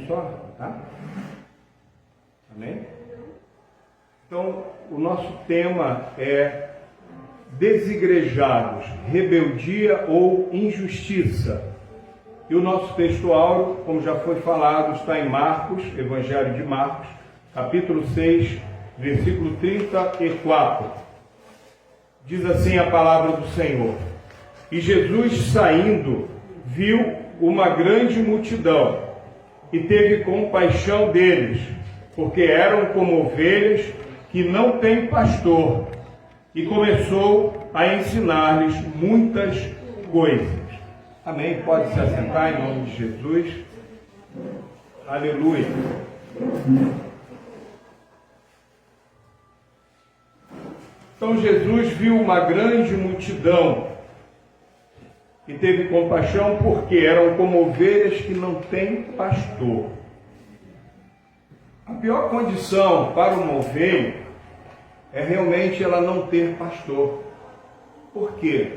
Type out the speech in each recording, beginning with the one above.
só, tá? Amém? Então, o nosso tema é desigrejados, rebeldia ou injustiça. E o nosso textual, como já foi falado, está em Marcos, Evangelho de Marcos, capítulo 6, versículo 34. Diz assim a palavra do Senhor: E Jesus, saindo, viu uma grande multidão e teve compaixão deles, porque eram como ovelhas que não têm pastor, e começou a ensinar-lhes muitas coisas. Amém? Pode se assentar em nome de Jesus. Aleluia. Então Jesus viu uma grande multidão e teve compaixão, porque eram como ovelhas que não têm pastor. A pior condição para uma ovelha é realmente ela não ter pastor. Por quê?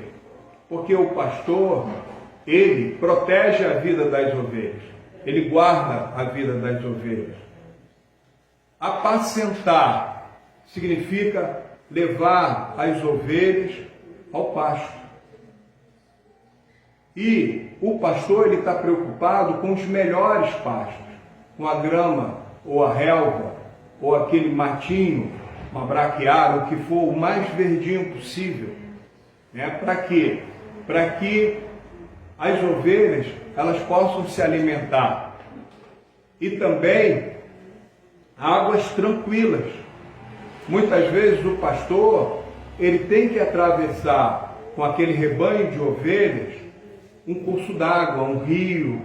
Porque o pastor, ele protege a vida das ovelhas, ele guarda a vida das ovelhas. Apacentar significa levar as ovelhas ao pasto. E o pastor, ele está preocupado com os melhores pastos, com a grama, ou a relva, ou aquele matinho, uma braquiária, o que for o mais verdinho possível. Para quê? Para que as ovelhas elas possam se alimentar. E também águas tranquilas. Muitas vezes o pastor, ele tem que atravessar com aquele rebanho de ovelhas um curso d'água, um rio,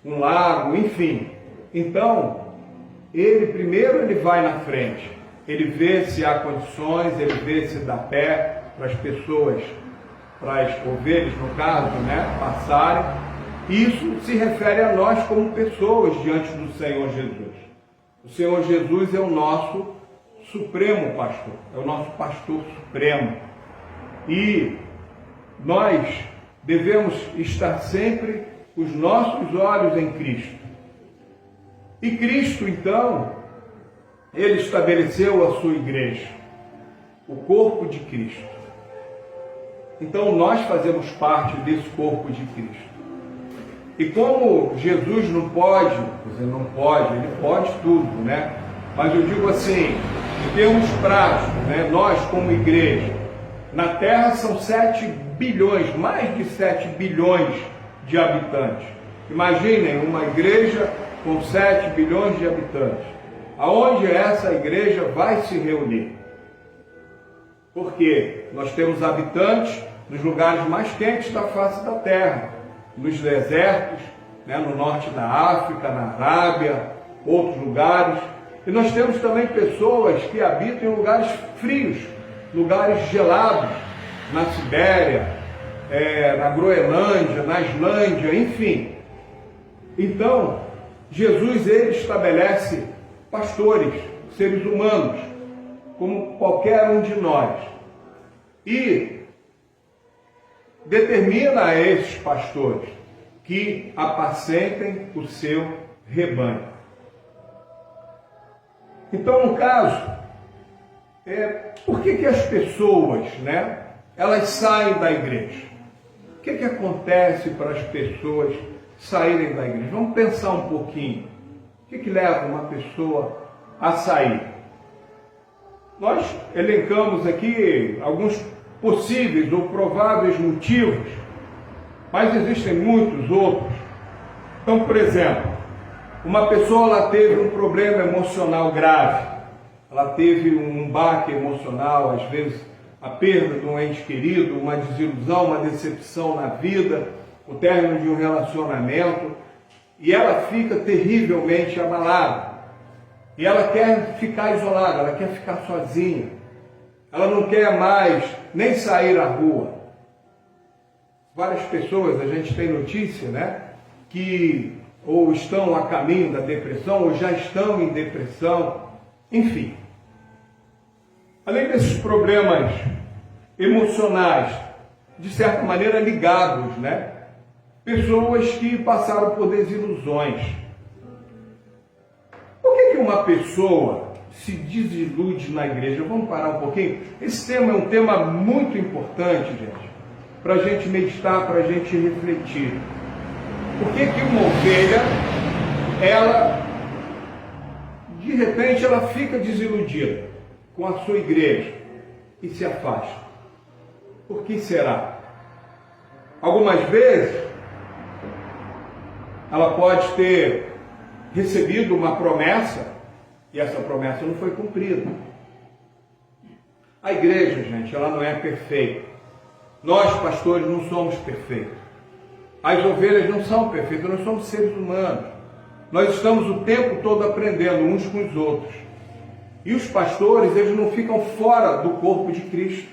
um lago, enfim. Então, ele vai na frente, ele vê se há condições, ele vê se dá pé para as pessoas, para as ovelhas, no caso, passarem. Isso se refere a nós como pessoas diante do Senhor Jesus. O Senhor Jesus é o nosso supremo pastor, é o nosso pastor supremo. E nós devemos estar sempre com os nossos olhos em Cristo. E Cristo, então, ele estabeleceu a sua igreja, o corpo de Cristo. Então nós fazemos parte desse corpo de Cristo. E como Jesus não pode, ele pode tudo, Mas eu digo assim, em termos práticos, nós como igreja, na Terra são 7 bilhões, mais de 7 bilhões de habitantes. Imaginem uma igreja com 7 bilhões de habitantes. Aonde essa igreja vai se reunir? Porque nós temos habitantes nos lugares mais quentes da face da terra, nos desertos, no norte da África, na Arábia, outros lugares. E nós temos também pessoas que habitam em lugares frios, lugares gelados, na Sibéria, na Groenlândia, na Islândia, enfim. Então, Jesus, ele estabelece pastores, seres humanos, como qualquer um de nós. E determina a esses pastores que apacentem o seu rebanho. Então, no caso, por que as pessoas, elas saem da igreja? O que acontece para as pessoas saírem da igreja? Vamos pensar um pouquinho. O que leva uma pessoa a sair? Nós elencamos aqui alguns possíveis ou prováveis motivos, mas existem muitos outros. Então, por exemplo, uma pessoa ela teve um problema emocional grave, ela teve um baque emocional, às vezes a perda de um ente querido, uma desilusão, uma decepção na vida, o término de um relacionamento, e ela fica terrivelmente abalada. E ela quer ficar isolada, ela quer ficar sozinha. Ela não quer mais nem sair à rua. Várias pessoas, a gente tem notícia, que ou estão a caminho da depressão, ou já estão em depressão, enfim. Além desses problemas emocionais, de certa maneira ligados, pessoas que passaram por desilusões. que uma pessoa se desilude na igreja? Vamos parar um pouquinho? Esse tema é um tema muito importante, gente, para a gente meditar, para a gente refletir. Por que que uma ovelha, ela, de repente, ela fica desiludida com a sua igreja e se afasta? Por que será? Algumas vezes, ela pode ter recebido uma promessa e essa promessa não foi cumprida. A igreja, gente, ela não é perfeita. Nós, pastores, não somos perfeitos. As ovelhas não são perfeitas, nós somos seres humanos. Nós estamos o tempo todo aprendendo uns com os outros. E os pastores, eles não ficam fora do corpo de Cristo.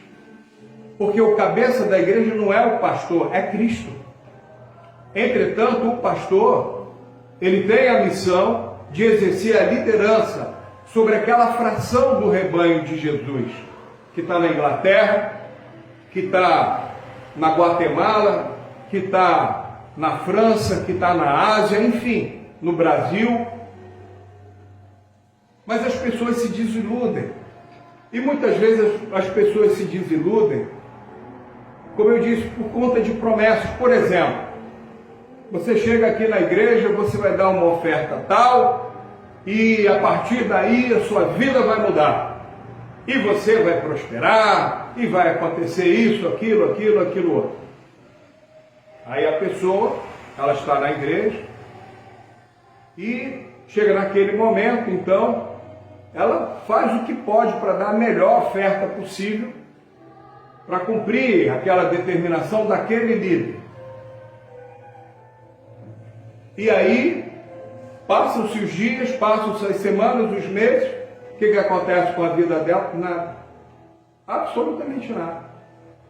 Porque o cabeça da igreja não é o pastor, é Cristo. Entretanto, o pastor, ele tem a missão de exercer a liderança sobre aquela fração do rebanho de Jesus, que está na Inglaterra, que está na Guatemala, que está na França, que está na Ásia, enfim, no Brasil. Mas as pessoas se desiludem. E muitas vezes as pessoas se desiludem, como eu disse, por conta de promessas. Por exemplo, você chega aqui na igreja, você vai dar uma oferta tal, e a partir daí a sua vida vai mudar. E você vai prosperar, e vai acontecer isso, aquilo outro. Aí a pessoa, ela está na igreja, e chega naquele momento, então, ela faz o que pode para dar a melhor oferta possível, para cumprir aquela determinação daquele líder. E aí, passam-se os dias, passam-se as semanas, os meses, o que acontece com a vida dela? Nada. Absolutamente nada.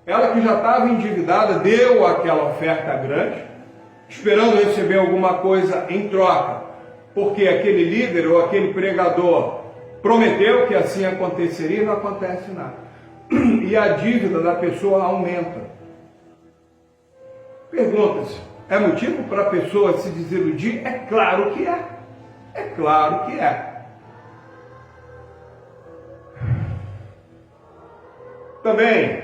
Ela que já estava endividada, deu aquela oferta grande, esperando receber alguma coisa em troca, porque aquele líder ou aquele pregador prometeu que assim aconteceria e não acontece nada. E a dívida da pessoa aumenta. Pergunta-se, é motivo para a pessoa se desiludir? É claro que é. É claro que é. Também,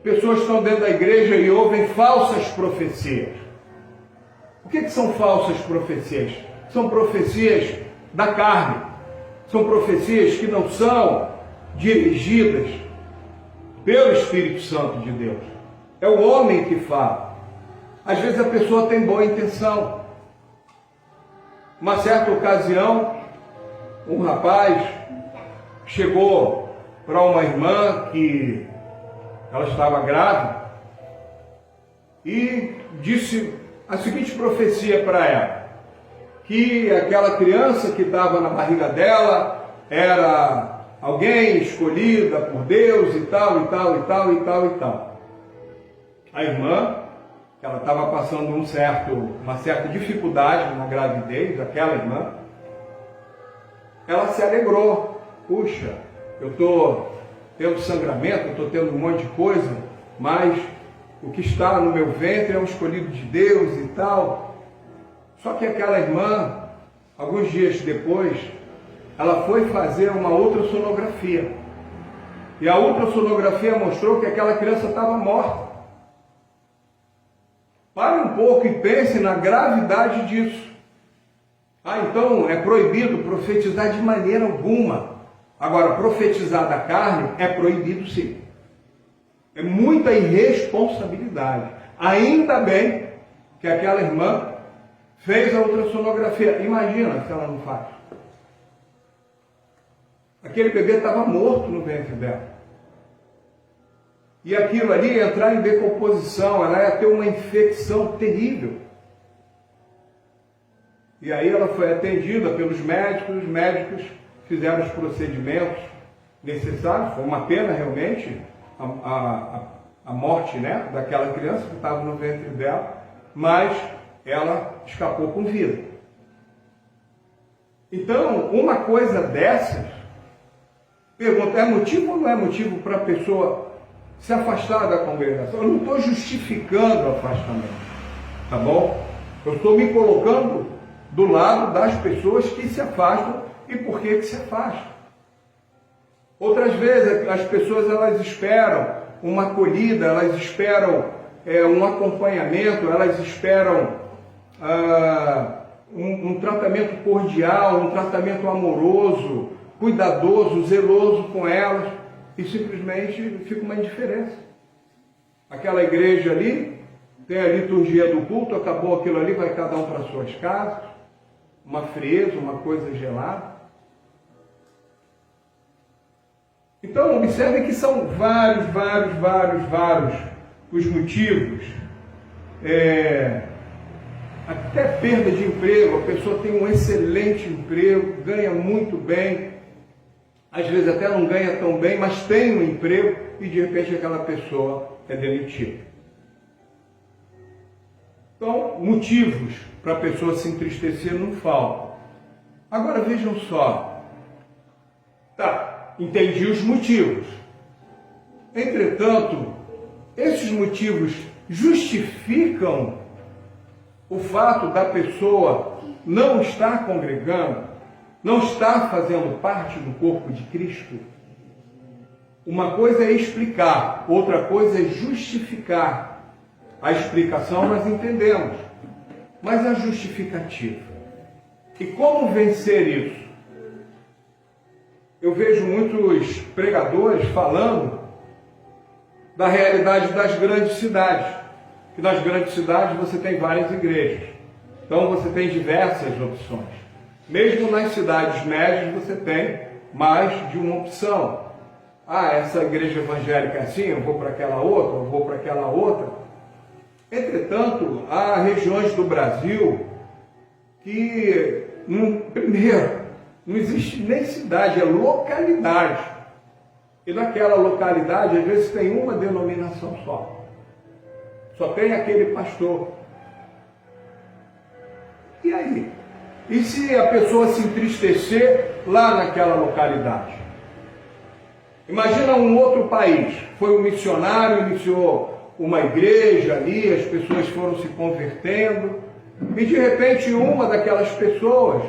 pessoas estão dentro da igreja e ouvem falsas profecias. O que são falsas profecias? São profecias da carne. São profecias que não são dirigidas pelo Espírito Santo de Deus. É o homem que fala. Às vezes a pessoa tem boa intenção. Uma certa ocasião, um rapaz chegou para uma irmã que ela estava grávida e disse a seguinte profecia para ela, que aquela criança que estava na barriga dela era alguém escolhida por Deus e tal. A irmã, ela estava passando uma certa dificuldade na gravidez, aquela irmã, ela se alegrou. Puxa, eu estou tendo sangramento, eu estou tendo um monte de coisa, mas o que está no meu ventre é um escolhido de Deus e tal. Só que aquela irmã, alguns dias depois, ela foi fazer uma ultrassonografia. E a ultrassonografia mostrou que aquela criança estava morta. Pare um pouco e pense na gravidade disso. Então é proibido profetizar de maneira alguma. Agora, profetizar da carne é proibido sim. É muita irresponsabilidade. Ainda bem que aquela irmã fez a ultrassonografia. Imagina se ela não faz. Aquele bebê estava morto no ventre dela. E aquilo ali ia entrar em decomposição, ela ia ter uma infecção terrível. E aí ela foi atendida pelos médicos, os médicos fizeram os procedimentos necessários. Foi uma pena realmente a morte, né, daquela criança que estava no ventre dela, mas ela escapou com vida. Então, uma coisa dessas, pergunta, é motivo ou não é motivo para a pessoa se afastar da congregação? Eu não estou justificando o afastamento, tá bom? Eu estou me colocando do lado das pessoas que se afastam e por que se afasta. Outras vezes as pessoas elas esperam uma acolhida, elas esperam um acompanhamento, elas esperam um tratamento cordial, um tratamento amoroso, cuidadoso, zeloso com elas, e simplesmente fica uma indiferença. Aquela igreja ali, tem a liturgia do culto, acabou aquilo ali, vai cada um para suas casas, uma frieza, uma coisa gelada. Então, observe que são vários os motivos. Até perda de emprego, a pessoa tem um excelente emprego, ganha muito bem, às vezes até não ganha tão bem, mas tem um emprego e de repente aquela pessoa é demitida. Então, motivos para a pessoa se entristecer não faltam. Agora vejam só. Tá, entendi os motivos. Entretanto, esses motivos justificam o fato da pessoa não estar congregando, não estar fazendo parte do corpo de Cristo? Uma coisa é explicar, outra coisa é justificar. A explicação nós entendemos, mas a justificativa. E como vencer isso? Eu vejo muitos pregadores falando da realidade das grandes cidades. Que nas grandes cidades você tem várias igrejas. Então você tem diversas opções. Mesmo nas cidades médias você tem mais de uma opção. Essa igreja evangélica é assim, eu vou para aquela outra, eu vou para aquela outra. Entretanto, há regiões do Brasil que, primeiro, não existe nem cidade, é localidade. E naquela localidade, às vezes, tem uma denominação só. Só tem aquele pastor. E aí? E se a pessoa se entristecer lá naquela localidade? Imagina um outro país. Foi um missionário, iniciou uma igreja ali, as pessoas foram se convertendo, e de repente uma daquelas pessoas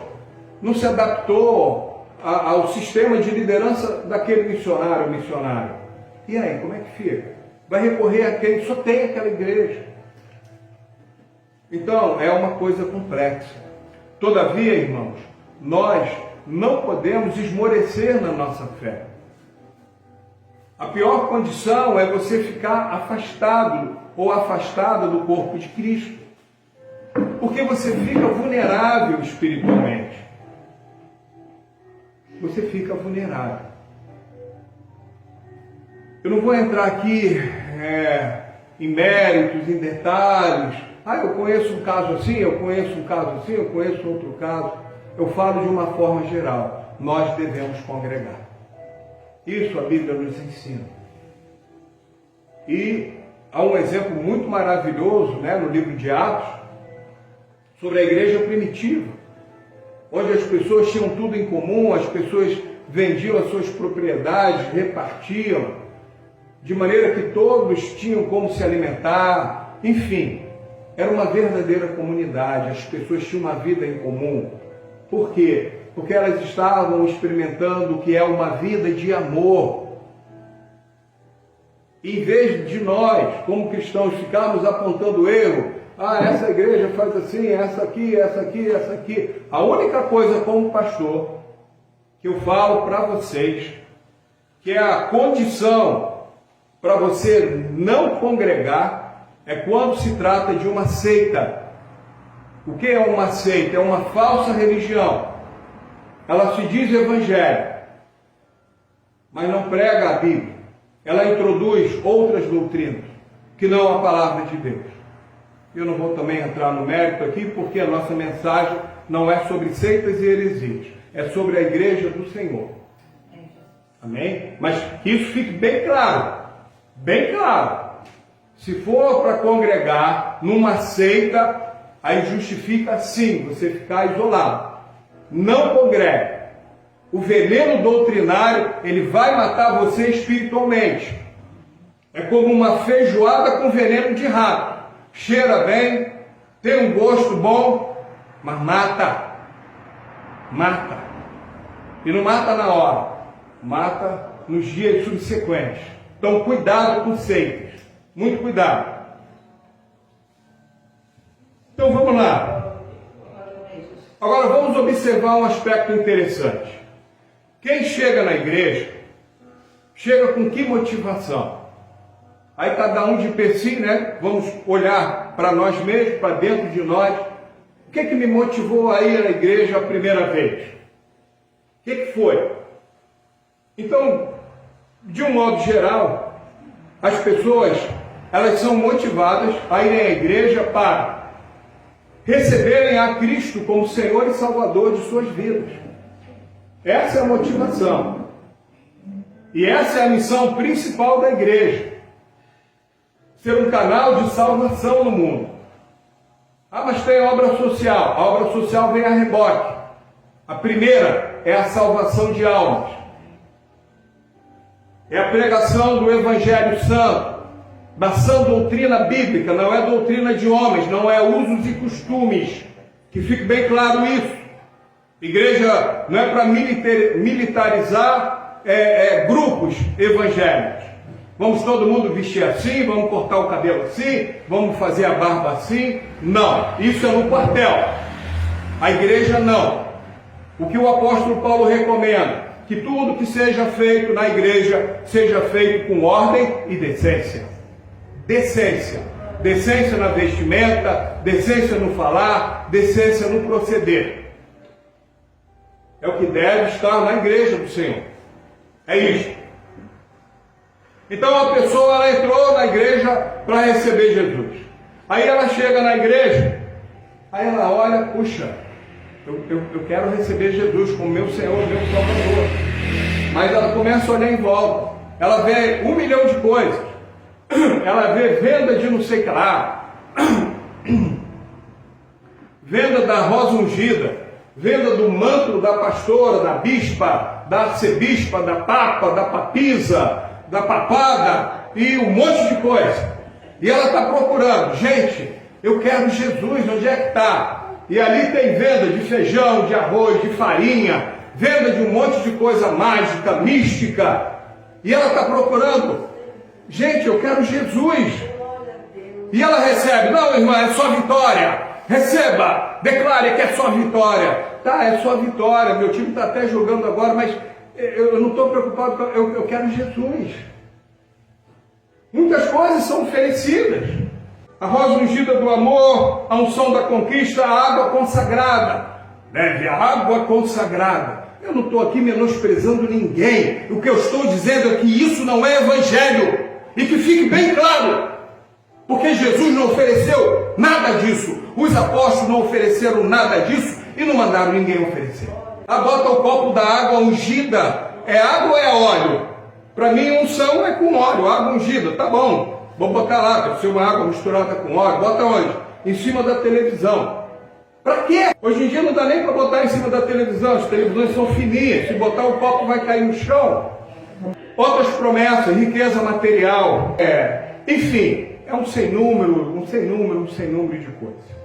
não se adaptou ao sistema de liderança daquele missionário. E aí, como é que fica? Vai recorrer a quem só tem aquela igreja. Então, é uma coisa complexa. Todavia, irmãos, nós não podemos esmorecer na nossa fé. A pior condição é você ficar afastado ou afastada do corpo de Cristo. Porque você fica vulnerável espiritualmente. Você fica vulnerável. Eu não vou entrar aqui em méritos, em detalhes. Eu conheço um caso assim, eu conheço um caso assim, eu conheço outro caso. Eu falo de uma forma geral. Nós devemos congregar. Isso a Bíblia nos ensina. E há um exemplo muito maravilhoso, no livro de Atos, sobre a igreja primitiva, onde as pessoas tinham tudo em comum, as pessoas vendiam as suas propriedades, repartiam, de maneira que todos tinham como se alimentar, enfim, era uma verdadeira comunidade, as pessoas tinham uma vida em comum. Por quê? Porque elas estavam experimentando o que é uma vida de amor. Em vez de nós, como cristãos, ficarmos apontando erro, essa igreja faz assim, essa aqui, essa aqui, essa aqui. A única coisa como pastor que eu falo para vocês, que é a condição para você não congregar, é quando se trata de uma seita. O que é uma seita? É uma falsa religião. Ela se diz evangélica, mas não prega a Bíblia. Ela introduz outras doutrinas, que não a palavra de Deus. Eu não vou também entrar no mérito aqui, porque a nossa mensagem não é sobre seitas e heresias, é sobre a igreja do Senhor. Amém? Mas que isso fique bem claro, bem claro. Se for para congregar numa seita, aí justifica sim você ficar isolado. Não congregue. O veneno doutrinário, ele vai matar você espiritualmente. É como uma feijoada com veneno de rato. Cheira bem, tem um gosto bom, mas mata. Mata. E não mata na hora, mata nos dias subsequentes. Então, cuidado com seitas. Muito cuidado. Então, vamos lá. Agora, vamos observar um aspecto interessante. Quem chega na igreja, chega com que motivação? Aí cada um de per si, né? Vamos olhar para nós mesmos, para dentro de nós. O que me motivou a ir à igreja a primeira vez? O que foi? Então, de um modo geral, as pessoas, elas são motivadas a irem à igreja para receberem a Cristo como Senhor e Salvador de suas vidas. Essa é a motivação. E essa é a missão principal da igreja. Ser um canal de salvação no mundo. Ah, mas tem obra social. A obra social vem a reboque. A primeira é a salvação de almas. É a pregação do Evangelho Santo, da sã doutrina bíblica, não é doutrina de homens, não é usos e costumes. Que fique bem claro isso. Igreja não é para militarizar grupos evangélicos. Vamos todo mundo vestir assim, vamos cortar o cabelo assim, vamos fazer a barba assim. Não, isso é no quartel. A igreja não. O que o apóstolo Paulo recomenda? Que tudo que seja feito na igreja seja feito com ordem e decência. Decência. Decência na vestimenta, decência no falar, decência no proceder. É o que deve estar na igreja do Senhor. É isso. Então a pessoa, ela entrou na igreja para receber Jesus. Aí ela chega na igreja, aí ela olha, puxa, eu quero receber Jesus como meu Senhor, meu Salvador. Mas ela começa a olhar em volta. Ela vê 1 milhão de coisas. Ela vê venda de não sei o que lá. Venda da rosa ungida. Venda do manto da pastora, da bispa, da arcebispa, da papa, da papisa, da papada e um monte de coisa. E ela está procurando. Gente, eu quero Jesus, onde é que está? E ali tem venda de feijão, de arroz, de farinha, venda de um monte de coisa mágica, mística. E ela está procurando. Gente, eu quero Jesus. E ela recebe. Não, irmã, é só vitória. Receba, declare que é só vitória. Tá, é só vitória. Meu time está até jogando agora, mas eu não estou preocupado. Eu quero Jesus. Muitas coisas são oferecidas. A rosa ungida do amor, a unção da conquista, a água consagrada. Bebe a água consagrada. Eu não estou aqui menosprezando ninguém. O que eu estou dizendo é que isso não é evangelho. E que fique bem claro. Porque Jesus não ofereceu nada disso. Os apóstolos não ofereceram nada disso e não mandaram ninguém oferecer. Bota o copo da água ungida. É água ou é óleo? Para mim, unção é com óleo, água ungida. Tá bom. Vou botar lá, deve ser uma água misturada com óleo. Bota onde? Em cima da televisão. Para quê? Hoje em dia não dá nem para botar em cima da televisão. As televisões são fininhas. Se botar o copo vai cair no chão. Outras promessas, riqueza material. Enfim, é um sem número de coisas.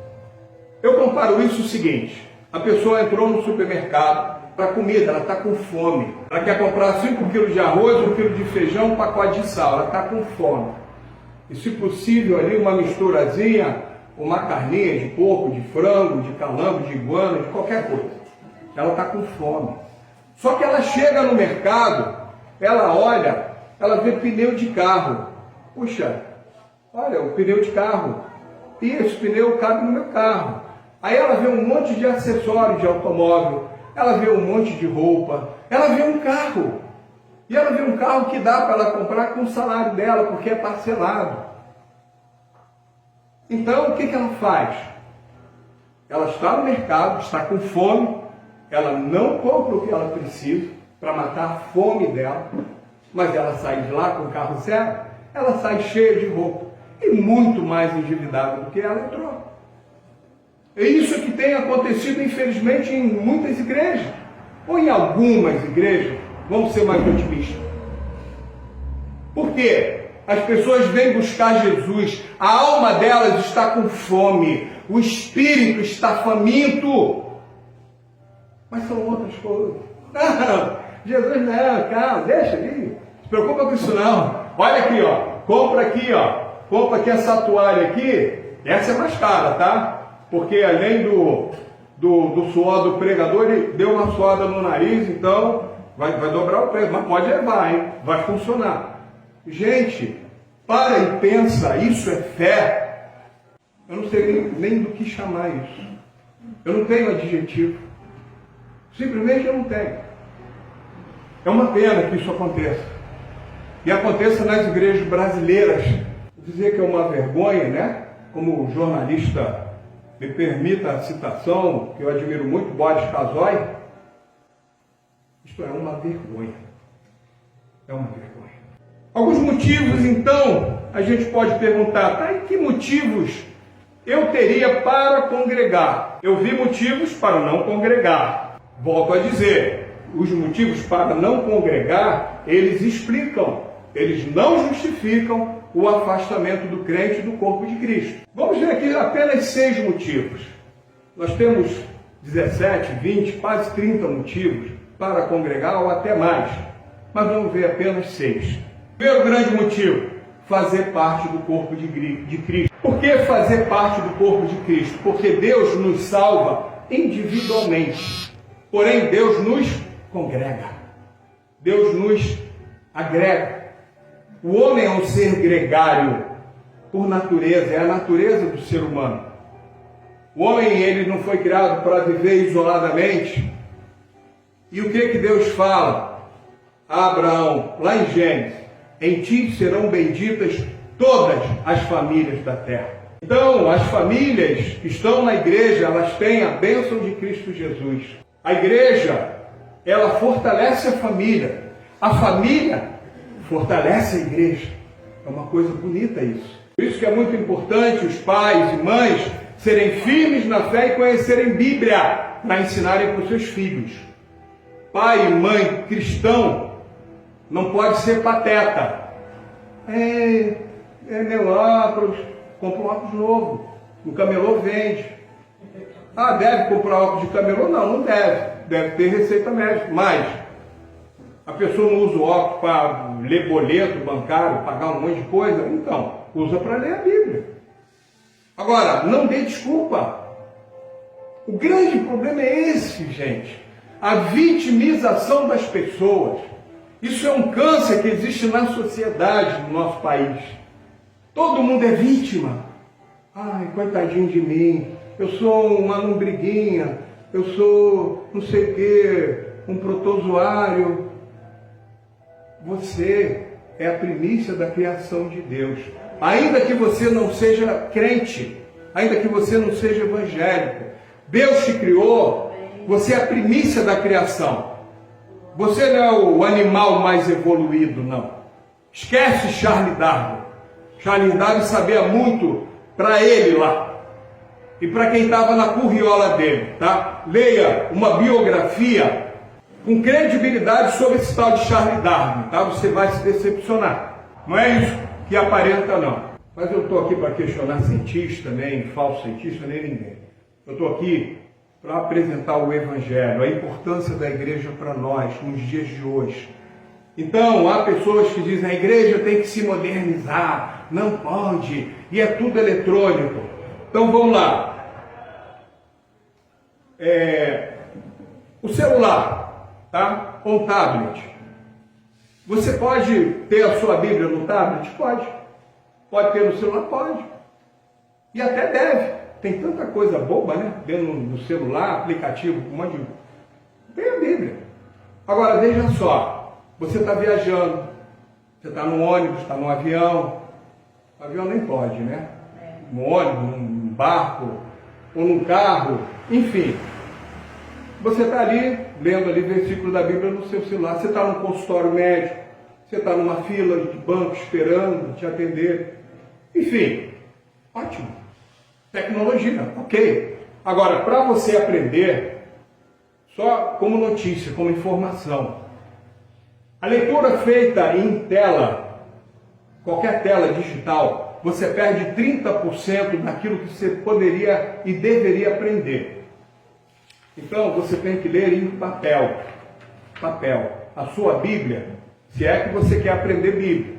Eu comparo isso o seguinte. A pessoa entrou no supermercado para comida, ela está com fome. Ela quer comprar 5 quilos de arroz, 1 quilo de feijão, um pacote de sal. Ela está com fome. E se possível ali uma misturazinha, uma carninha de porco, de frango, de calango, de iguana, de qualquer coisa. Ela está com fome. Só que ela chega no mercado, ela olha, ela vê pneu de carro. Puxa, olha o pneu de carro. E esse pneu cabe no meu carro. Aí ela vê um monte de acessórios de automóvel, ela vê um monte de roupa, ela vê um carro. E ela vê um carro que dá para ela comprar com o salário dela, porque é parcelado. Então, o que ela faz? Ela está no mercado, está com fome, ela não compra o que ela precisa para matar a fome dela, mas ela sai de lá com o carro zero, ela sai cheia de roupa e muito mais endividada do que ela entrou. É isso que tem acontecido, infelizmente, em muitas igrejas, ou em algumas igrejas. Vamos ser mais otimistas. Por quê? As pessoas vêm buscar Jesus, a alma delas está com fome, o espírito está faminto, mas são outras coisas. Não, Jesus não, calma, deixa ali. Não se preocupa com isso não. Olha aqui, ó. Compra aqui essa toalha aqui. Essa é mais cara, tá? Porque além do suor do pregador, ele deu uma suada no nariz, então vai dobrar o preço. Mas pode levar, hein? Vai funcionar. Gente, para e pensa, isso é fé. Eu não sei nem do que chamar isso. Eu não tenho adjetivo. Simplesmente eu não tenho. É uma pena que isso aconteça. E aconteça nas igrejas brasileiras. Vou dizer que é uma vergonha, né? Como jornalista, me permita a citação, que eu admiro muito, Boris Casoy. Isto é uma vergonha. É uma vergonha. Alguns motivos, então, a gente pode perguntar, tá, e que motivos eu teria para congregar? Eu vi motivos para não congregar. Volto a dizer, os motivos para não congregar, eles explicam, eles não justificam o afastamento do crente do corpo de Cristo. Vamos ver aqui apenas 6 motivos. Nós temos 17, 20, quase 30 motivos para congregar ou até mais, mas vamos ver apenas 6. Primeiro grande motivo, fazer parte do corpo de Cristo. Por que fazer parte do corpo de Cristo? Porque Deus nos salva individualmente, porém Deus nos congrega, Deus nos agrega. O homem é um ser gregário por natureza, é a natureza do ser humano. O homem, ele não foi criado para viver isoladamente. E o que Deus fala a Abraão, lá em Gênesis? Em ti serão benditas todas as famílias da terra. Então, as famílias que estão na igreja, elas têm a bênção de Cristo Jesus. A igreja, ela fortalece a família fortalece a igreja. É uma coisa bonita isso. Por isso que é muito importante os pais e mães serem firmes na fé e conhecerem Bíblia para ensinarem para os seus filhos. Pai e mãe cristão não pode ser pateta. Meu óculos, compra um óculos novo. O camelô vende. Deve comprar óculos de camelô? Não, não deve. Deve ter receita médica. Mas a pessoa não usa o óculos para ler boleto bancário, pagar um monte de coisa? Então, usa para ler a Bíblia. Agora, não dê desculpa. O grande problema é esse, gente. A vitimização das pessoas. Isso é um câncer que existe na sociedade, no nosso país. Todo mundo é vítima. Coitadinho de mim. Eu sou uma lombriguinha. Eu sou não sei o quê, um protozoário. Você é a primícia da criação de Deus. Ainda que você não seja crente, ainda que você não seja evangélico, Deus te criou, você é a primícia da criação. Você não é o animal mais evoluído, não. Esquece Charles Darwin. Charles Darwin sabia muito para ele lá. E para quem estava na curriola dele, tá? Leia uma biografia com credibilidade sobre esse tal de Charles Darwin, tá? Você vai se decepcionar. Não é isso que aparenta, não. Mas eu estou aqui para questionar cientista, nem falso cientista, nem ninguém. Eu estou aqui para apresentar o Evangelho, a importância da igreja para nós, nos dias de hoje. Então, há pessoas que dizem a igreja tem que se modernizar, não pode, e é tudo eletrônico. Então, vamos lá. O celular, tá? Ou um tablet. Você pode ter a sua Bíblia no tablet? Pode. Pode ter no celular? Pode. E até deve. Tem tanta coisa boba, né? Dentro no celular, aplicativo, um monte de... Tem a Bíblia. Agora, veja só. Você está viajando. Você está no ônibus, está no avião. O avião nem pode, né? No ônibus, num barco, ou num carro. Enfim. Você está ali, lendo ali versículo da Bíblia no seu celular. Você está num consultório médico. Você está numa fila de banco esperando te atender. Enfim. Ótimo. Tecnologia, ok. Agora, para você aprender, só como notícia, como informação, a leitura feita em tela, qualquer tela digital, você perde 30% daquilo que você poderia e deveria aprender. Então, você tem que ler em papel. papel. A sua Bíblia, se é que você quer aprender Bíblia.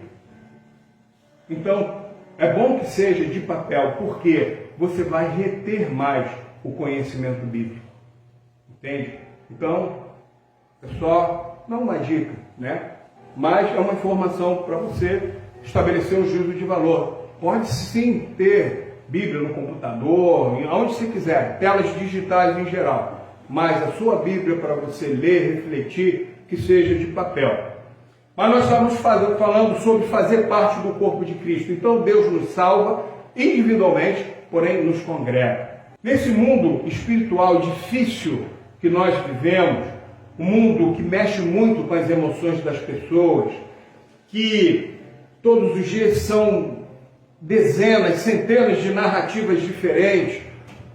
Então, é bom que seja de papel, porque você vai reter mais o conhecimento bíblico. Entende? Então, é só, não uma dica, né? Mas é uma informação para você estabelecer um juízo de valor. Pode sim ter Bíblia no computador, onde você quiser, telas digitais em geral. Mas a sua Bíblia para você ler, refletir, que seja de papel. Mas nós estamos falando sobre fazer parte do corpo de Cristo. Então Deus nos salva individualmente, porém nos congrega. Nesse mundo espiritual difícil que nós vivemos, um mundo que mexe muito com as emoções das pessoas, que todos os dias são dezenas, centenas de narrativas diferentes,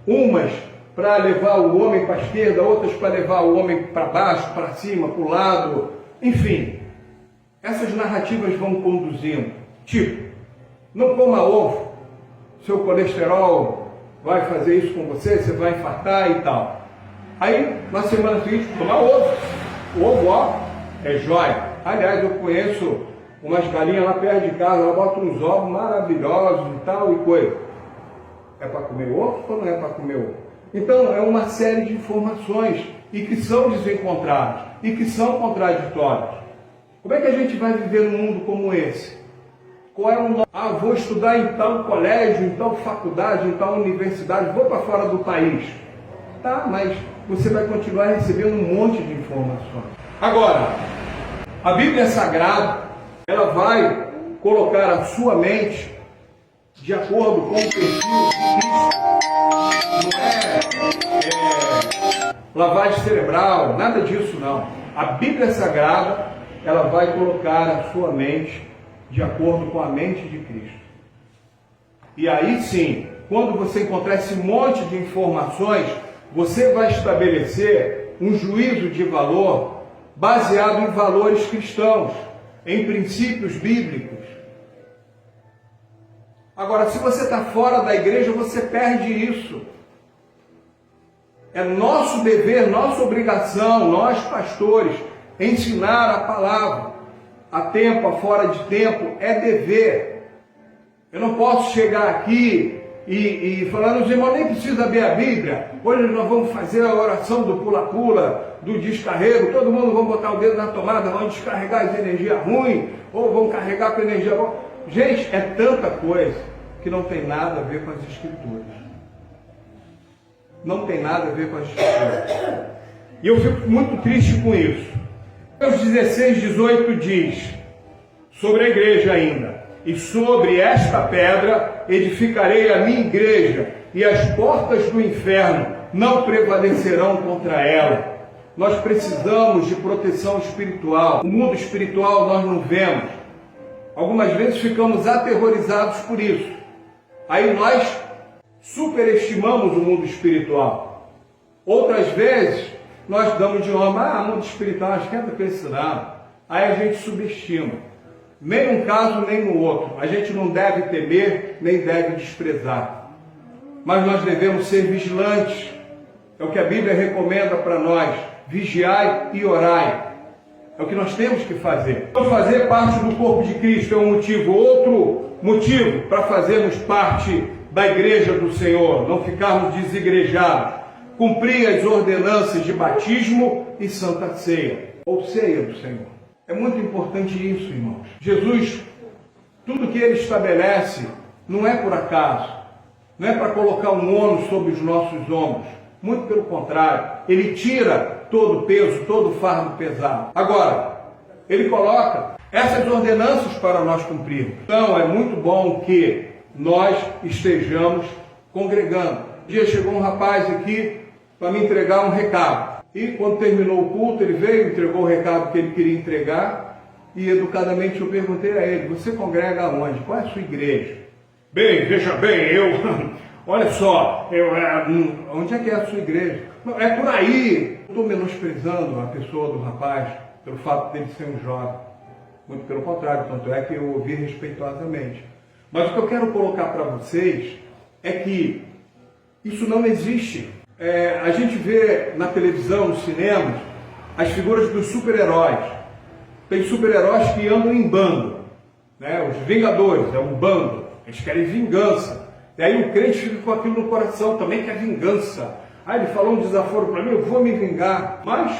umas para levar o homem para a esquerda, outras para levar o homem para baixo, para cima, para o lado, enfim. Essas narrativas vão conduzindo. Tipo, não coma ovo, seu colesterol vai fazer isso com você, você vai infartar e tal. Aí, na semana seguinte, tomar ovo. O ovo, ó, é jóia. Aliás, eu conheço umas galinhas lá perto de casa, ela bota uns ovos maravilhosos e tal e coisa. É para comer ovo ou não é para comer ovo? Então, é uma série de informações e que são desencontradas e que são contraditórias. Como é que a gente vai viver num mundo como esse? Qual é o... Ah, vou estudar em tal colégio, em tal faculdade, em tal universidade, vou para fora do país. Tá, mas você vai continuar recebendo um monte de informações. Agora, a Bíblia Sagrada, ela vai colocar a sua mente de acordo com o perfil de Cristo. Não é lavagem cerebral, nada disso não. A Bíblia Sagrada, ela vai colocar a sua mente de acordo com a mente de Cristo. E aí sim, quando você encontrar esse monte de informações, você vai estabelecer um juízo de valor baseado em valores cristãos, em princípios bíblicos. Agora, se você está fora da igreja, você perde isso. É nosso dever, nossa obrigação, nós pastores, ensinar a palavra. A tempo, a fora de tempo, é dever. Eu não posso chegar aqui e falar, os irmãos nem precisa abrir a Bíblia. Hoje nós vamos fazer a oração do pula-pula, do descarrego. Todo mundo vai botar o dedo na tomada, vão descarregar as energias ruins, ou vão carregar com energia boa. Gente, é tanta coisa que não tem nada a ver com as Escrituras. Não tem nada a ver com as Escrituras. E eu fico muito triste com isso. Mateus 16, 18 diz, sobre a igreja ainda, e sobre esta pedra edificarei a minha igreja, e as portas do inferno não prevalecerão contra ela. Nós precisamos de proteção espiritual. O mundo espiritual nós não vemos. Algumas vezes ficamos aterrorizados por isso. Aí nós superestimamos o mundo espiritual. Outras vezes nós damos de honra, mundo espiritual, não esquenta com isso não. Aí a gente subestima. Nem um caso, nem no outro. A gente não deve temer, nem deve desprezar. Mas nós devemos ser vigilantes. É o que a Bíblia recomenda para nós. Vigiai e orai. É o que nós temos que fazer. Então, fazer parte do corpo de Cristo é um motivo. Outro motivo para fazermos parte da igreja do Senhor, não ficarmos desigrejados. Cumprir as ordenanças de batismo e santa ceia, ou ceia do Senhor. É muito importante isso, irmãos. Jesus, tudo que Ele estabelece não é por acaso, não é para colocar um ônus sobre os nossos ombros. Muito pelo contrário, Ele tira todo o peso, todo o fardo pesado. Agora, Ele coloca essas ordenanças para nós cumprirmos. Então, é muito bom que nós estejamos congregando. Um dia chegou um rapaz aqui para me entregar um recado. E quando terminou o culto, ele veio, entregou o recado que ele queria entregar, e educadamente eu perguntei a ele, você congrega onde? Qual é a sua igreja? Bem, veja bem, olha só, onde é que é a sua igreja? Não, é por aí. Estou menosprezando a pessoa do rapaz, pelo fato dele ser um jovem. Muito pelo contrário, tanto é que eu ouvi respeitosamente. Mas o que eu quero colocar para vocês é que isso não existe. A gente vê na televisão, no cinema, as figuras dos super-heróis. Tem super-heróis que andam em bando, né? Os Vingadores, é um bando, eles querem vingança. E aí o crente fica com aquilo no coração, também quer vingança. Ah, ele falou um desaforo para mim, eu vou me vingar. Mas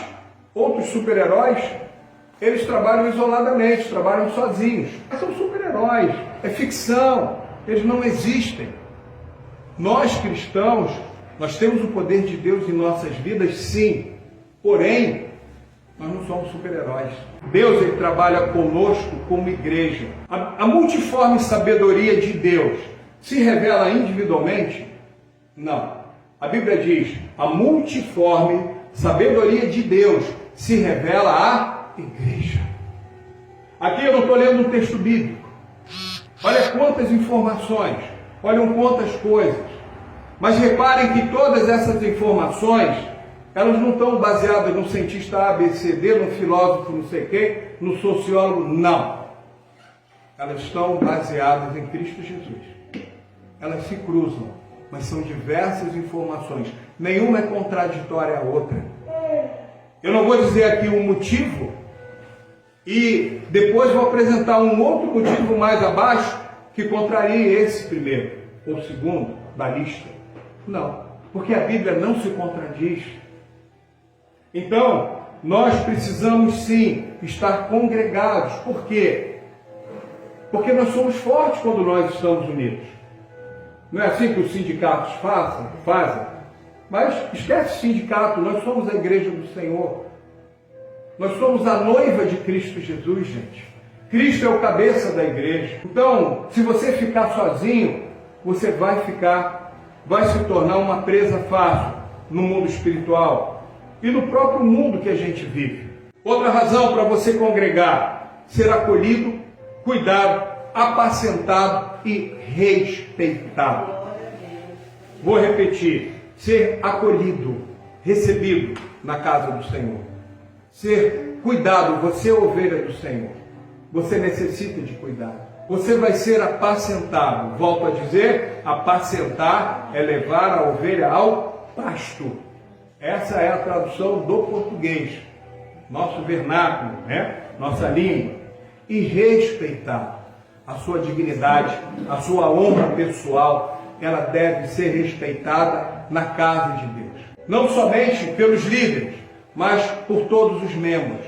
outros super-heróis, eles trabalham isoladamente, trabalham sozinhos. São super-heróis, é ficção, eles não existem. Nós cristãos, nós temos o poder de Deus em nossas vidas, sim. Porém, nós não somos super-heróis. Deus, ele trabalha conosco como igreja. A multiforme sabedoria de Deus se revela individualmente? Não. A Bíblia diz, a multiforme sabedoria de Deus se revela à igreja. Aqui eu não estou lendo um texto bíblico. Olha quantas informações, olham quantas coisas. Mas reparem que todas essas informações, elas não estão baseadas no cientista A, B, C, D, no filósofo não sei quem, no sociólogo, não. Elas estão baseadas em Cristo Jesus. Elas se cruzam, mas são diversas informações. Nenhuma é contraditória à outra. Eu não vou dizer aqui um motivo e depois vou apresentar um outro motivo mais abaixo que contrarie esse primeiro ou segundo da lista. Não, porque a Bíblia não se contradiz. Então, nós precisamos sim estar congregados. Por quê? Porque nós somos fortes quando nós estamos unidos. Não é assim que os sindicatos fazem? Mas esquece o sindicato, nós somos a igreja do Senhor. Nós somos a noiva de Cristo Jesus, gente. Cristo é o cabeça da igreja. Então, se você ficar sozinho, você vai se tornar uma presa fácil no mundo espiritual e no próprio mundo que a gente vive. Outra razão para você congregar, ser acolhido, cuidado, apacentado e respeitado. Vou repetir, ser acolhido, recebido na casa do Senhor. Ser cuidado, você é ovelha do Senhor. Você necessita de cuidado. Você vai ser apacentado. Volto a dizer, apacentar é levar a ovelha ao pasto. Essa é a tradução do português. Nosso vernáculo, né? Nossa língua. E respeitar a sua dignidade, a sua honra pessoal, ela deve ser respeitada na casa de Deus. Não somente pelos líderes, mas por todos os membros.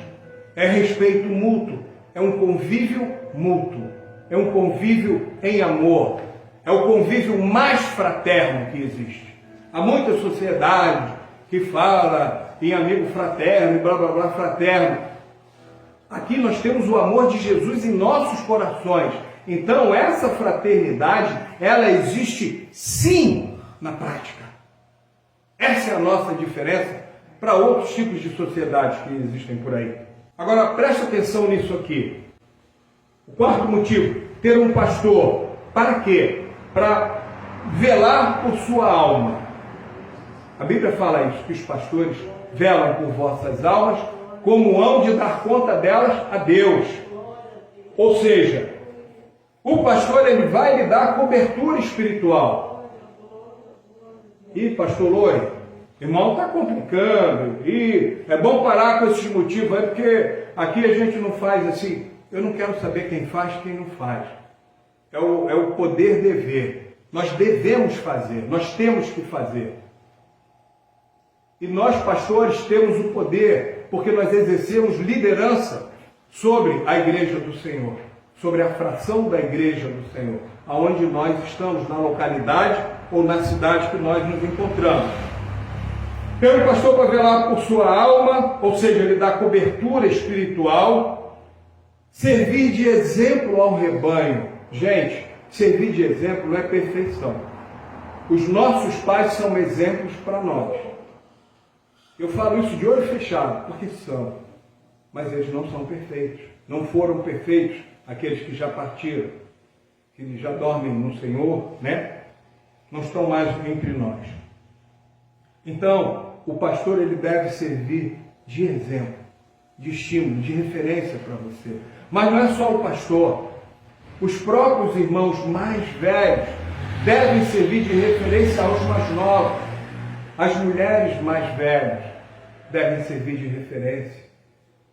É respeito mútuo, é um convívio mútuo, é um convívio em amor, é o convívio mais fraterno que existe. Há muita sociedade que fala em amigo fraterno e blá blá blá fraterno. Aqui nós temos o amor de Jesus em nossos corações. Então essa fraternidade, ela existe sim na prática. Essa é a nossa diferença para outros tipos de sociedades que existem por aí. Agora preste atenção nisso aqui. O quarto motivo, ter um pastor. Para quê? Para velar por sua alma. A Bíblia fala isso, que os pastores velam por vossas almas, como hão de dar conta delas a Deus. Ou seja, o pastor ele vai lhe dar cobertura espiritual. E pastor Lore, irmão, está complicando. E é bom parar com esses motivos aí, porque aqui a gente não faz assim. Eu não quero saber quem faz e quem não faz. É o poder dever. Nós devemos fazer, nós temos que fazer. E nós, pastores, temos o poder, porque nós exercemos liderança sobre a igreja do Senhor, sobre a fração da igreja do Senhor, aonde nós estamos, na localidade ou na cidade que nós nos encontramos. Ter um pastor para velar por sua alma, ou seja, ele dá cobertura espiritual, servir de exemplo ao rebanho. Gente, servir de exemplo não é perfeição. Os nossos pais são exemplos para nós. Eu falo isso de olho fechado, porque são. Mas eles não são perfeitos. Não foram perfeitos aqueles que já partiram, que já dormem no Senhor, né? Não estão mais entre nós. Então, o pastor ele deve servir de exemplo, de estímulo, de referência para você. Mas não é só o pastor. Os próprios irmãos mais velhos devem servir de referência aos mais novos, às mulheres mais velhas. devem servir de referência.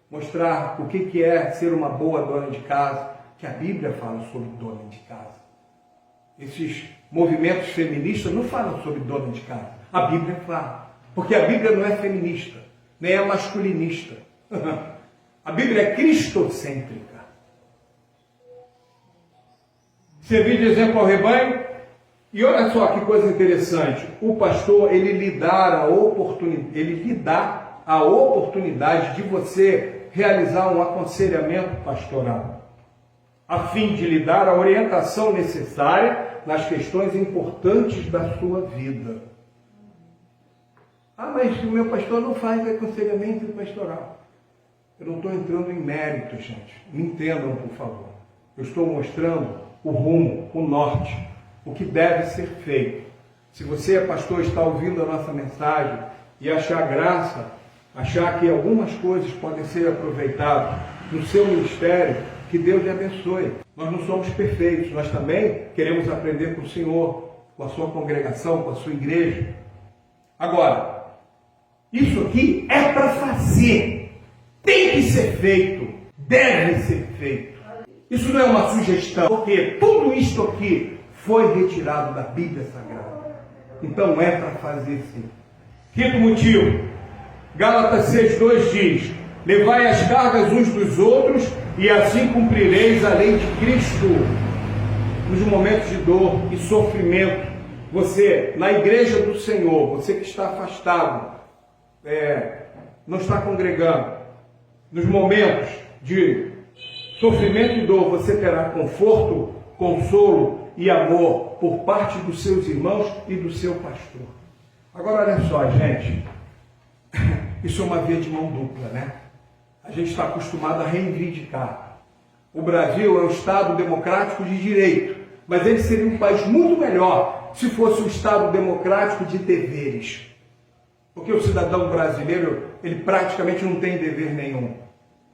Mostrar o que é ser uma boa dona de casa, que a Bíblia fala sobre dona de casa. Esses movimentos feministas não falam sobre dona de casa. A Bíblia fala. Porque a Bíblia não é feminista, nem é masculinista. A Bíblia é cristocêntrica. Servir de exemplo ao rebanho. E olha só que coisa interessante. O pastor, ele lhe dá a oportunidade de você realizar um aconselhamento pastoral, a fim de lhe dar a orientação necessária nas questões importantes da sua vida. Ah, mas o meu pastor não faz aconselhamento pastoral. Eu não estou entrando em mérito, gente. Me entendam, por favor. Eu estou mostrando o rumo, o norte, o que deve ser feito. Se você, pastor, está ouvindo a nossa mensagem e achar graça, achar que algumas coisas podem ser aproveitadas no seu ministério, que Deus lhe abençoe. Nós não somos perfeitos, nós também queremos aprender com o Senhor, com a sua congregação, com a sua igreja. Agora, isso aqui é para fazer, tem que ser feito, deve ser feito. Isso não é uma sugestão, porque tudo isto aqui foi retirado da Bíblia Sagrada. Então é para fazer sim. Quinto motivo, Gálatas 6,2 diz: levai as cargas uns dos outros e assim cumprireis a lei de Cristo. Nos momentos de dor e sofrimento, você, na igreja do Senhor, você que está afastado, não está congregando, nos momentos de sofrimento e dor, você terá conforto, consolo e amor por parte dos seus irmãos e do seu pastor. Agora olha só, gente, isso é uma via de mão dupla, né? A gente está acostumado a reivindicar. O Brasil é um Estado democrático de direito, mas ele seria um país muito melhor se fosse um Estado democrático de deveres. Porque o cidadão brasileiro, ele praticamente não tem dever nenhum.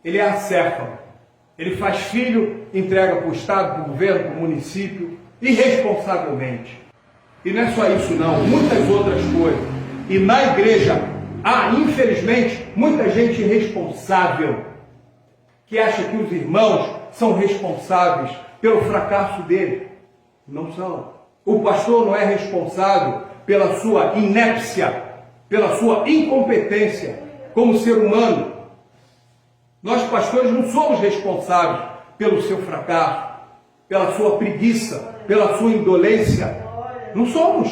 Ele é acéfalo. Ele faz filho, entrega para o Estado, para o governo, para o município, irresponsavelmente. E não é só isso não, muitas outras coisas. E na igreja há, infelizmente, muita gente irresponsável que acha que os irmãos são responsáveis pelo fracasso dele. Não são. O pastor não é responsável pela sua inépcia, pela sua incompetência como ser humano. Nós, pastores, não somos responsáveis pelo seu fracasso, pela sua preguiça, pela sua indolência. Não somos.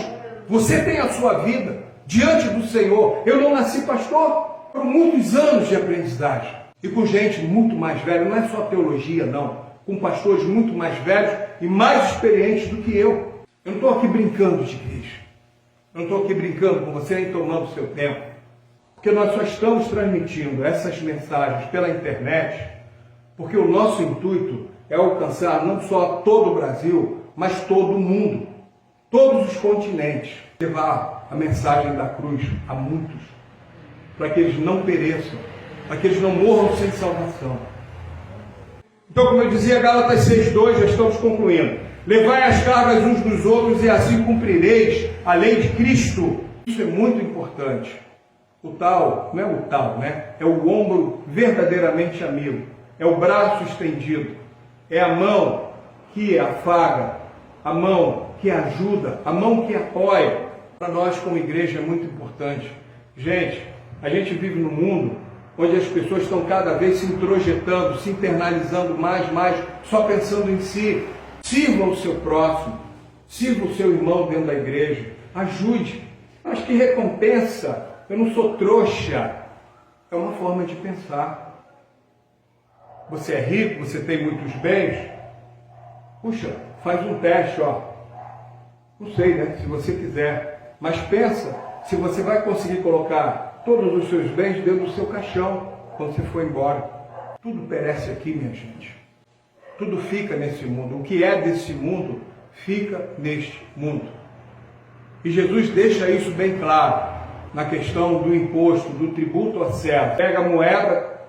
Você tem a sua vida diante do Senhor. Eu não nasci pastor. Foram muitos anos de aprendizagem. E com gente muito mais velha, não é só teologia, não. Com pastores muito mais velhos e mais experientes do que eu. Eu não estou aqui brincando de igreja. Eu não estou aqui brincando com você nem tomando o seu tempo. Porque nós só estamos transmitindo essas mensagens pela internet, porque o nosso intuito é alcançar não só todo o Brasil, mas todo o mundo, todos os continentes, levar a mensagem da cruz a muitos, para que eles não pereçam, para que eles não morram sem salvação. Então, como eu dizia, Gálatas 6,2, já estamos concluindo. Levai as cargas uns dos outros e assim cumprireis a lei de Cristo. Isso é muito importante. O tal, não é o tal, né? É o ombro verdadeiramente amigo. É o braço estendido. É a mão que afaga, a mão que ajuda, a mão que apoia. Para nós, como igreja, é muito importante. Gente, a gente vive num mundo onde as pessoas estão cada vez se introjetando, se internalizando mais, só pensando em si. Sirva o seu próximo, sirva o seu irmão dentro da igreja, ajude. Mas que recompensa? Eu não sou trouxa. É uma forma de pensar. Você é rico, você tem muitos bens. Puxa, faz um teste, ó. Não sei, né? Se você quiser. Mas pensa se você vai conseguir colocar todos os seus bens dentro do seu caixão quando você for embora. Tudo perece aqui, minha gente. Tudo fica nesse mundo. O que é desse mundo, fica neste mundo. E Jesus deixa isso bem claro na questão do imposto, do tributo a César. Pega a moeda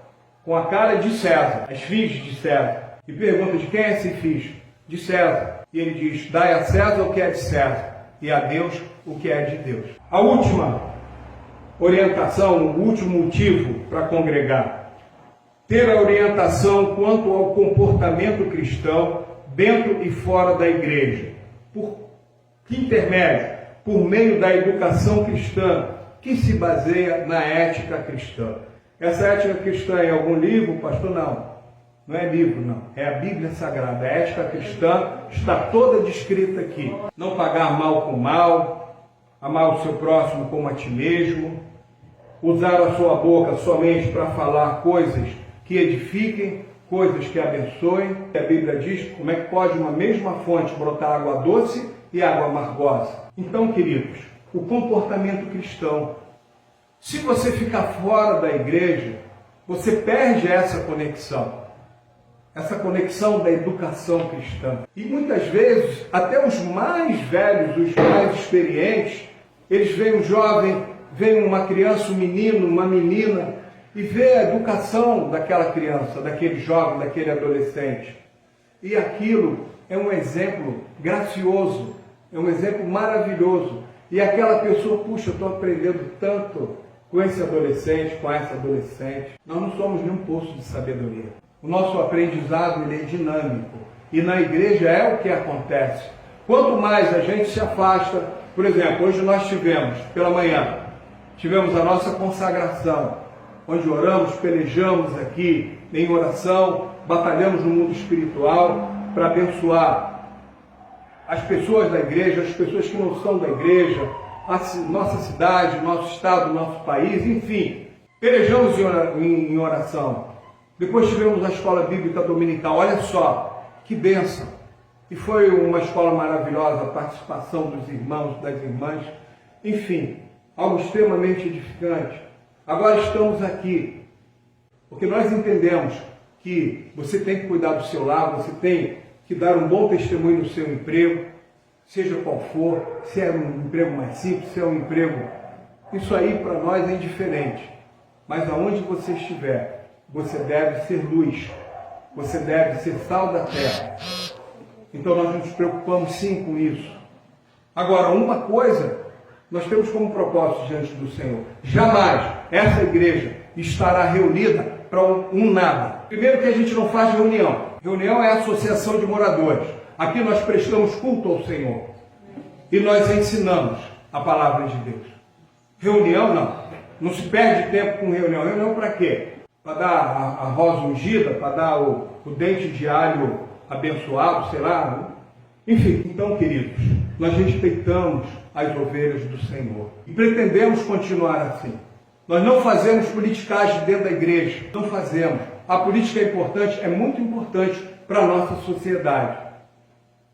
com a cara de César, as fiches de César, e pergunta: de quem é esse fiche? De César. E ele diz: dai a César o que é de César, e a Deus o que é de Deus. A última orientação, o último motivo para congregar. Ter a orientação quanto ao comportamento cristão dentro e fora da igreja. Por que intermédio? Por meio da educação cristã, que se baseia na ética cristã. Essa ética cristã é em algum livro, pastor? Não. Não é livro, não. É a Bíblia Sagrada. A ética cristã está toda descrita aqui. Não pagar mal com mal, amar o seu próximo como a ti mesmo, usar a sua boca somente para falar coisas que edifiquem, coisas que abençoem. A Bíblia diz como é que pode uma mesma fonte brotar água doce e água amargosa. Então, queridos, o comportamento cristão. Se você ficar fora da igreja, você perde essa conexão da educação cristã. E muitas vezes, até os mais velhos, os mais experientes, eles veem um jovem, veem uma criança, um menino, uma menina, e vê a educação daquela criança, daquele jovem, daquele adolescente. E aquilo é um exemplo gracioso, é um exemplo maravilhoso. E aquela pessoa, puxa, eu estou aprendendo tanto com esse adolescente, com essa adolescente. Nós não somos nenhum poço de sabedoria. O nosso aprendizado ele é dinâmico. E na igreja é o que acontece. Quanto mais a gente se afasta, por exemplo, hoje nós tivemos, pela manhã, tivemos a nossa consagração, onde oramos, pelejamos aqui em oração, batalhamos no mundo espiritual para abençoar as pessoas da igreja, as pessoas que não são da igreja, a nossa cidade, nosso estado, nosso país, enfim. Pelejamos em oração. Depois tivemos a escola bíblica dominical. Olha só, que bênção. E foi uma escola maravilhosa, a participação dos irmãos, das irmãs. Enfim, algo extremamente edificante. Agora estamos aqui, porque nós entendemos que você tem que cuidar do seu lar, você tem que dar um bom testemunho no seu emprego, seja qual for, se é um emprego mais simples, se é um emprego... Isso aí para nós é indiferente. Mas aonde você estiver, você deve ser luz, você deve ser sal da terra. Então nós nos preocupamos sim com isso. Agora, uma coisa, nós temos como propósito diante do Senhor. Jamais essa igreja estará reunida para um nada. Primeiro que a gente não faz reunião. Reunião é a associação de moradores. Aqui nós prestamos culto ao Senhor. E nós ensinamos a palavra de Deus. Reunião não. Não se perde tempo com reunião. Reunião para quê? Para dar a rosa ungida, para dar o dente de alho abençoado, sei lá. Enfim, então, queridos, nós respeitamos as ovelhas do Senhor. E pretendemos continuar assim. Nós não fazemos politicagem dentro da igreja. Não fazemos. A política é importante, é muito importante para a nossa sociedade.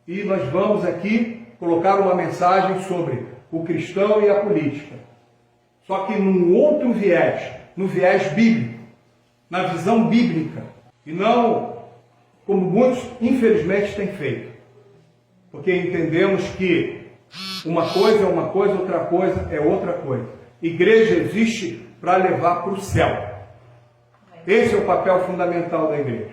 E nós vamos aqui colocar uma mensagem sobre o cristão e a política. Só que num outro viés, no viés bíblico, na visão bíblica, e não como muitos, infelizmente, têm feito. Porque entendemos que uma coisa é uma coisa, outra coisa é outra coisa. Igreja existe para levar para o céu. Esse é o papel fundamental da igreja.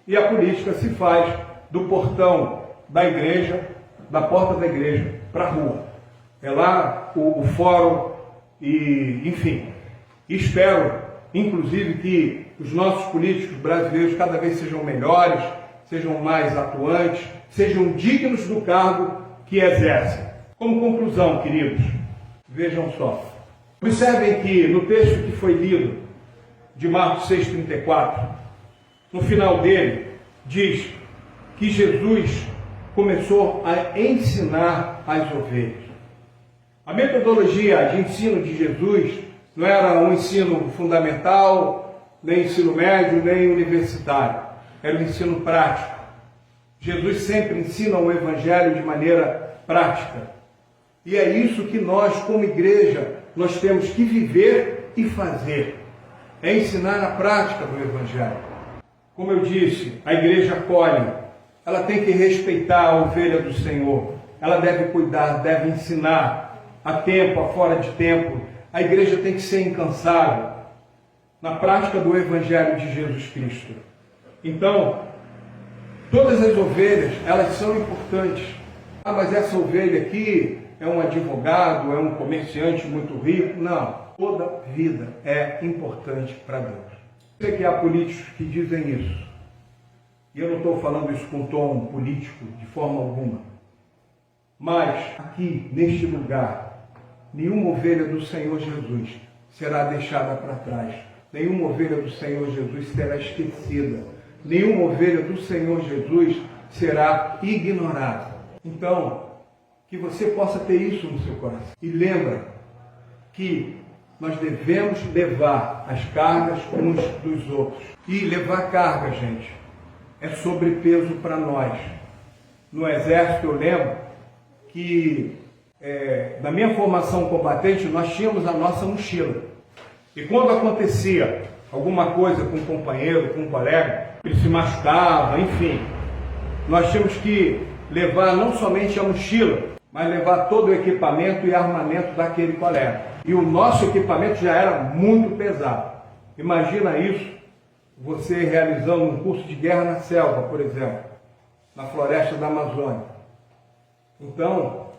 E a política se faz do portão da igreja, da porta da igreja, para a rua. É lá o fórum e, enfim, espero, inclusive, que os nossos políticos brasileiros cada vez sejam melhores, sejam mais atuantes, sejam dignos do cargo que exercem. Como conclusão, queridos, vejam só. Observem que no texto que foi lido, de Marcos 6,34, no final dele, diz que Jesus começou a ensinar as ovelhas. A metodologia de ensino de Jesus não era um ensino fundamental, nem ensino médio, nem universitário. Era um ensino prático. Jesus sempre ensina o Evangelho de maneira prática. E é isso que nós, como igreja, nós temos que viver e fazer. É ensinar a prática do Evangelho. Como eu disse, a igreja acolhe. Ela tem que respeitar a ovelha do Senhor. Ela deve cuidar, deve ensinar a tempo, a fora de tempo. A igreja tem que ser incansável na prática do Evangelho de Jesus Cristo. Então, todas as ovelhas, elas são importantes. Ah, mas essa ovelha aqui, é um advogado, é um comerciante muito rico. Não, toda vida é importante para Deus. Eu sei que há políticos que dizem isso, e eu não estou falando isso com tom político de forma alguma, mas aqui, neste lugar, nenhuma ovelha do Senhor Jesus será deixada para trás, nenhuma ovelha do Senhor Jesus será esquecida, nenhuma ovelha do Senhor Jesus será ignorada. Então, que você possa ter isso no seu coração. E lembra que nós devemos levar as cargas uns dos outros. E levar carga, gente, é sobrepeso para nós. No Exército, eu lembro que na minha formação combatente, nós tínhamos a nossa mochila. E quando acontecia alguma coisa com um companheiro, com um colega, ele se machucava, enfim, nós tínhamos que levar não somente a mochila, mas levar todo o equipamento e armamento daquele colega. E o nosso equipamento já era muito pesado. Imagina isso, você realizando um curso de guerra na selva, por exemplo, na floresta da Amazônia. Então,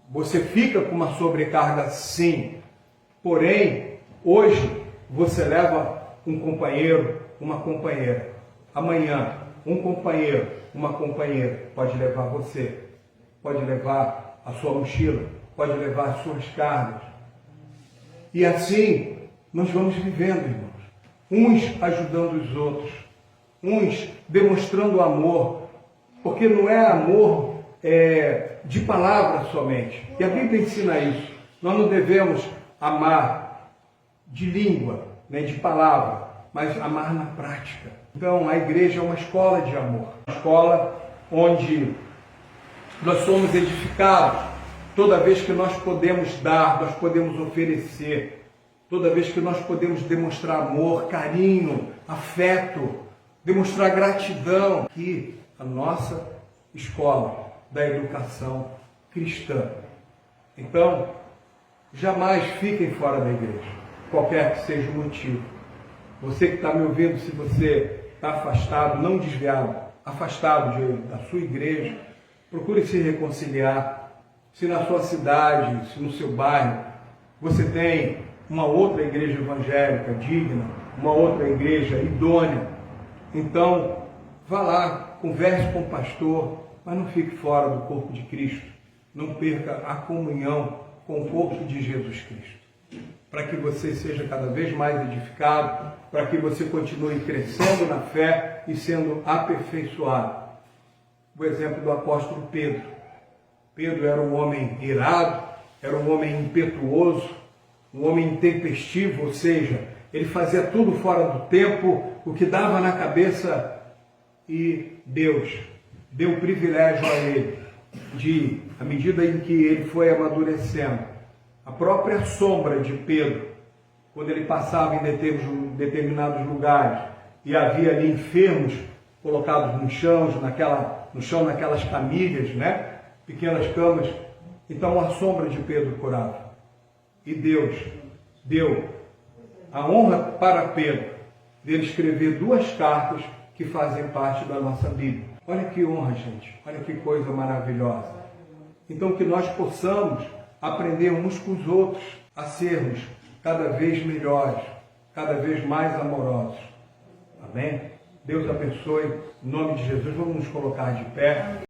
você fica com uma sobrecarga sim, porém, hoje você leva um companheiro, uma companheira. Amanhã, um companheiro, uma companheira pode levar você, pode levar a sua mochila, pode levar as suas cargas. E assim nós vamos vivendo, irmãos. Uns ajudando os outros, uns demonstrando amor, porque não é amor de palavra somente. E a Bíblia ensina isso. Nós não devemos amar de língua, né, de palavra, mas amar na prática. Então a igreja é uma escola de amor, uma escola onde nós somos edificados. Toda vez que nós podemos dar, nós podemos oferecer. Toda vez que nós podemos demonstrar amor, carinho, afeto, demonstrar gratidão. Aqui, a nossa escola da educação cristã. Então, jamais fiquem fora da igreja, qualquer que seja o motivo. Você que está me ouvindo, se você está afastado, não desviado, afastado da sua igreja, procure se reconciliar. Se na sua cidade, se no seu bairro, você tem uma outra igreja evangélica digna, uma outra igreja idônea, então vá lá, converse com o pastor, mas não fique fora do corpo de Cristo. Não perca a comunhão com o corpo de Jesus Cristo. Para que você seja cada vez mais edificado, para que você continue crescendo na fé e sendo aperfeiçoado. O exemplo do apóstolo Pedro. Pedro era um homem irado, era um homem impetuoso, um homem intempestivo, ou seja, ele fazia tudo fora do tempo, o que dava na cabeça, e Deus deu o privilégio a ele de, à medida em que ele foi amadurecendo, a própria sombra de Pedro, quando ele passava em determinados lugares e havia ali enfermos colocados no chão, naquelas camilhas, né? Pequenas camas, então a sombra de Pedro curava. E Deus deu a honra para Pedro dele escrever 2 cartas que fazem parte da nossa Bíblia. Olha que honra, gente, olha que coisa maravilhosa. Então que nós possamos aprender uns com os outros a sermos cada vez melhores, cada vez mais amorosos. Amém? Deus abençoe, em nome de Jesus. Vamos nos colocar de pé.